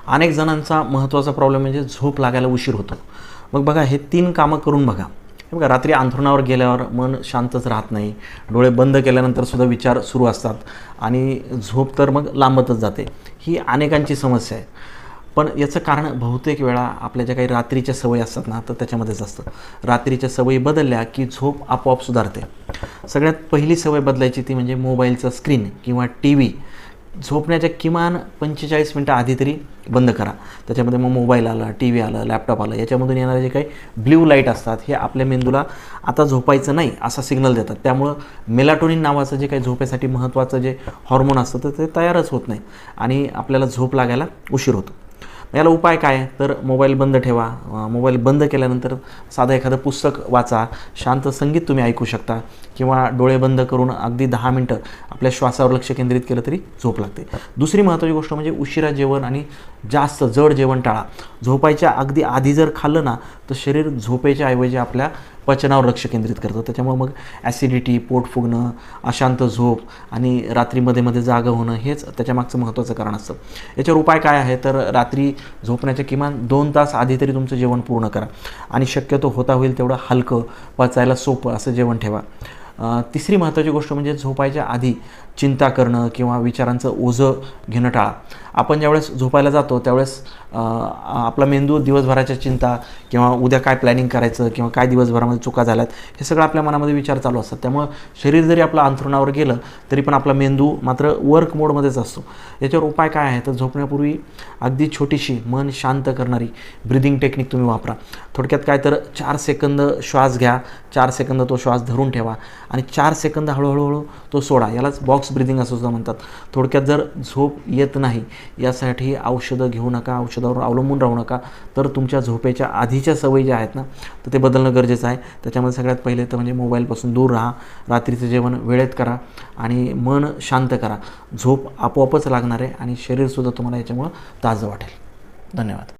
अनेक जणांचा महत्त्वाचा प्रॉब्लेम म्हणजे झोप लागायला उशीर होतो. मग बघा हे 3 कामं करून बघा. हे बघा रात्री अंथरुणावर गेल्यावर मन शांतच राहत नाही, डोळे बंद केल्यानंतर सुद्धा विचार सुरू असतात आणि झोप तर मग लांबतच जाते. ही अनेकांची समस्या आहे. पण याचं कारण बहुतेक वेळा आपल्या ज्या काही रात्रीच्या सवयी असतात ना, तर त्याच्यामध्येच असतं. रात्रीच्या सवयी बदलल्या की झोप आपोआप सुधारते. सगळ्यात पहिली सवय बदलायची ती म्हणजे मोबाईलचं स्क्रीन किंवा टी व्ही झोपण्याच्या किमान 45 मिनटं आधी तरी बंद करा. त्याच्यामध्ये मग मोबाईल आला, टी व्ही आलं, लॅपटॉप आलं, याच्यामधून येणारे जे काही ब्ल्यू लाईट असतात हे आपल्या मेंदूला आता झोपायचं नाही असा सिग्नल देतात. त्यामुळं मेलाटोनिन नावाचं जे काही झोपेसाठी महत्त्वाचं जे हॉर्मोन असतं तर ते तयारच होत नाही आणि आपल्याला झोप लागायला उशीर होतो. याला उपाय काय तर मोबाईल बंद ठेवा. मोबाईल बंद केल्यानंतर साधं एखादं पुस्तक वाचा, शांत संगीत तुम्ही ऐकू शकता किंवा डोळे बंद करून अगदी 10 मिनटं आपल्या श्वासावर लक्ष केंद्रित केलं तरी झोप लागते. दुसरी महत्त्वाची गोष्ट म्हणजे उशिरा जेवण आणि जास्त जड जेवण टाळा. झोपायच्या अगदी आधी जर खाल्लं ना तर शरीर झोपेच्या ऐवजी आपल्या पचनावर लक्ष केंद्रित करतं. त्याच्यामुळे मग ॲसिडिटी, पोट फुगणं, अशांत झोप आणि रात्री मध्ये मध्ये जागं होणं हेच त्याच्यामागचं महत्त्वाचं कारण असतं. याच्यावर उपाय काय आहे तर रात्री झोपण्याच्या किमान 2 तास आधी तरी तुमचं जेवण पूर्ण करा आणि शक्यतो होता होईल तेवढं हलकं, पचायला सोपं असं जेवण ठेवा. तिसरी महत्त्वाची गोष्ट म्हणजे झोपायच्या आधी चिंता करणं किंवा विचारांचं ओझं घेणं टाळा. आपण ज्यावेळेस झोपायला जातो त्यावेळेस आपला मेंदू दिवसभराच्या चिंता किंवा उद्या काय प्लॅनिंग करायचं किंवा काय दिवसभरामध्ये चुका झाल्यात हे सगळं आपल्या मनामध्ये विचार चालू असतात. त्यामुळं शरीर जरी आपलं अंथरुणावर गेलं तरी पण आपला मेंदू मात्र वर्क मोडमध्येच असतो. याच्यावर उपाय काय आहे तर झोपण्यापूर्वी अगदी छोटीशी मन शांत करणारी ब्रिदिंग टेक्निक तुम्ही वापरा. थोडक्यात काय तर 4 सेकंद श्वास घ्या, 4 सेकंद तो श्वास धरून ठेवा आणि 4 सेकंद हळूहळू तो सोडा. यालाच बॉक्स ब्रिदिंग असं सुद्धा म्हणतात. थोडक्यात जर झोप येत नाही यासाठी औषधं घेऊ नका, औषधावर अवलंबून राहू नका. तर तुमच्या झोपेच्या आधीच्या सवयी ज्या आहेत ना तर ते बदलणं गरजेचं आहे. त्याच्यामध्ये सगळ्यात पहिले तर म्हणजे मोबाईलपासून दूर राहा, रात्रीचं जेवण वेळेत करा आणि मन शांत करा. झोप आपोआपच लागणार आहे आणि शरीरसुद्धा तुम्हाला याच्यामुळं ताजं वाटेल. धन्यवाद.